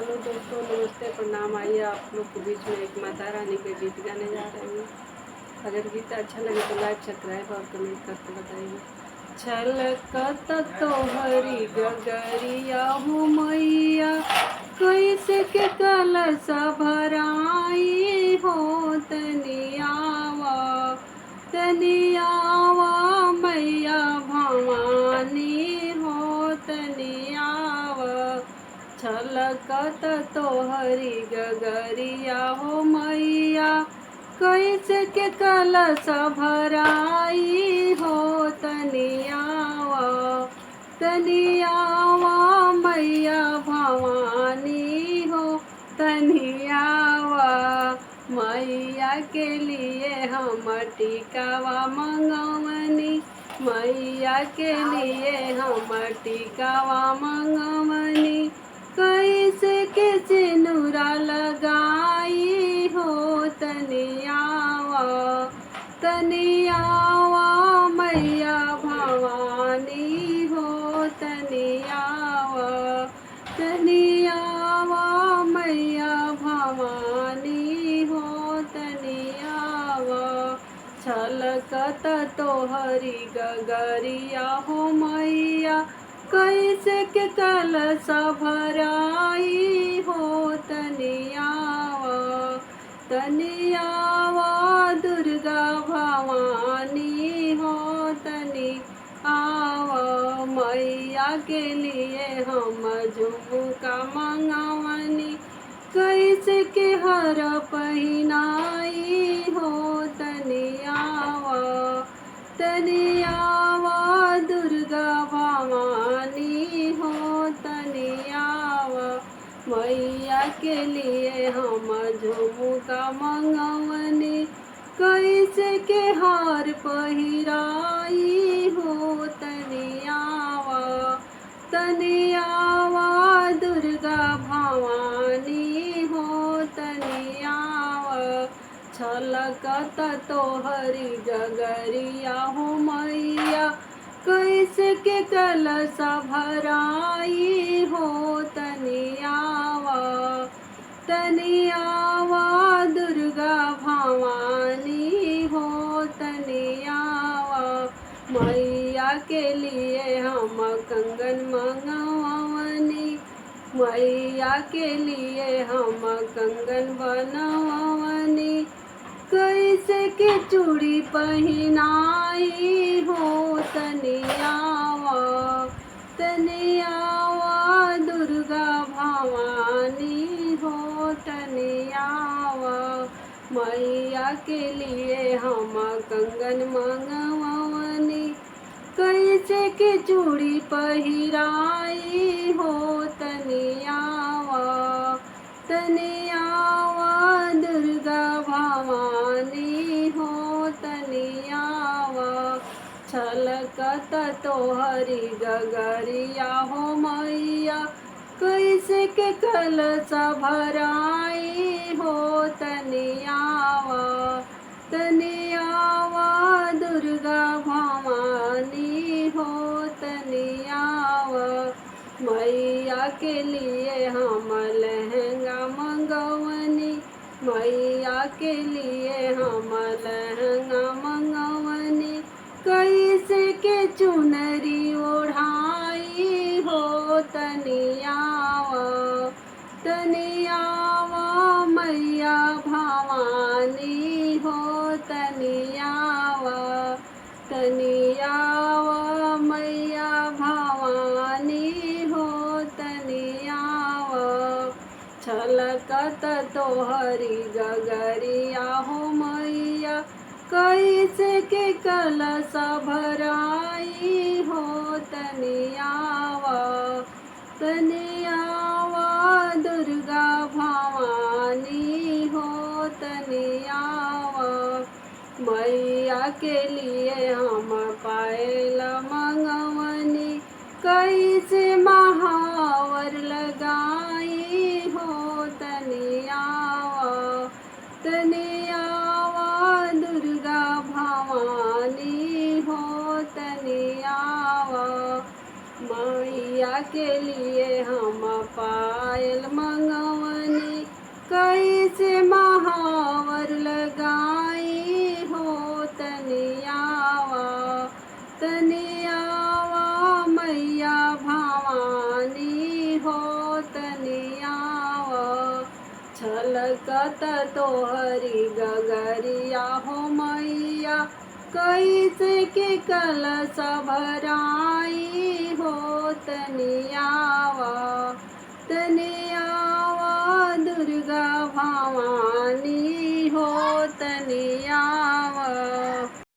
Hello दोस्तों, नमस्ते, प्रणाम। आइए आप लोग के बीच में एक माता रानी के गीत गाने जा रहे हैं। अगर गीत अच्छा लगे तो लाइक, सब्सक्राइब और कमेंट करके बताइए। छलकत तोहरी गगरिया हो मैया, कैसे के कलश भराई हो। तनियावा तनियावा मैया भवानी हो। तनियावा छलकत तोहरी गगरिया हो मैया, कैसे के कलश भराई हो। तनियावा तनियावा मैया भवानी हो। तनियावा मैया के लिए हम टिकावा मंगवनी, मैया के लिए हम टिकावा मंगवनी। कैसे के सिनुरा लगाई हो। तनियावा तनियावा मैया भवानी हो। तनियावा तनियावा मैया भवानी हो। तनियावा छलकत तोहरी गगरिया हो मैया, कैसे के कलश भराई हो। तनियावा तनियावा दुर्गा भवानी हो। तनियावा मैया के लिए हम झुमका मंगवनी, कैसे के हर पहिनाई हो। तनियावा तनियावा दुर्गा भवानी हो। तनियावा मैया के लिए हम झुमका मंगवनी, कैसे के हार पहिराई हो। तनियावा तनियावा दुर्गा भवानी हो। तनियावा छलकत तोहरी गगरिया हो मैया, कैसे के कलश भराई हो। तनियावा तनियावा दुर्गा भवानी हो। तनियावा मैया के लिए हम कंगन मंगवनी, मैया के लिए हम कंगन बनवनी। कैसे के चूड़ी पहिनाई हो। तनियावा तनियावा दुर्गा भवानी हो। तनियावा मैया के लिए हम कंगन मंगवनी, कैसे के चूड़ी पहिराई हो। तनियावा तनियावा दुर्गा भवानी हो। तनियावा छलकत तोहरी गगरिया हो मैया, कैसे के कलश भराई हो। तनियावा तनियावा दुर्गा भवानी हो। तनियावा मैया के लिए हम लहंगा मंगवनी, मैया के लिए हम लहंगा मंगवनी। कैसे के चुनरी ओढ़ाई हो। तनियावा तनियावा मैया भवानी हो। तनियावा तनियावा मैया भवानी हो। तनियावा छलकत तोहरी गगरिया हो मैया, कैसे के कलश भराई हो। तनियावा तनियावा दुर्गा भवानी हो। तनियावा मैया के लिए हम पायल मंगवनी, कैसे महावर लगाई हो। तनियावा तनियावा दुर्गा भवानी हो। तनियावा मैया के लिए हम पायल मंगवनी, छलकत तोहरी गगरिया हो मैया, कैसे के कलश भराई हो। तनियावा दुर्गा भवानी।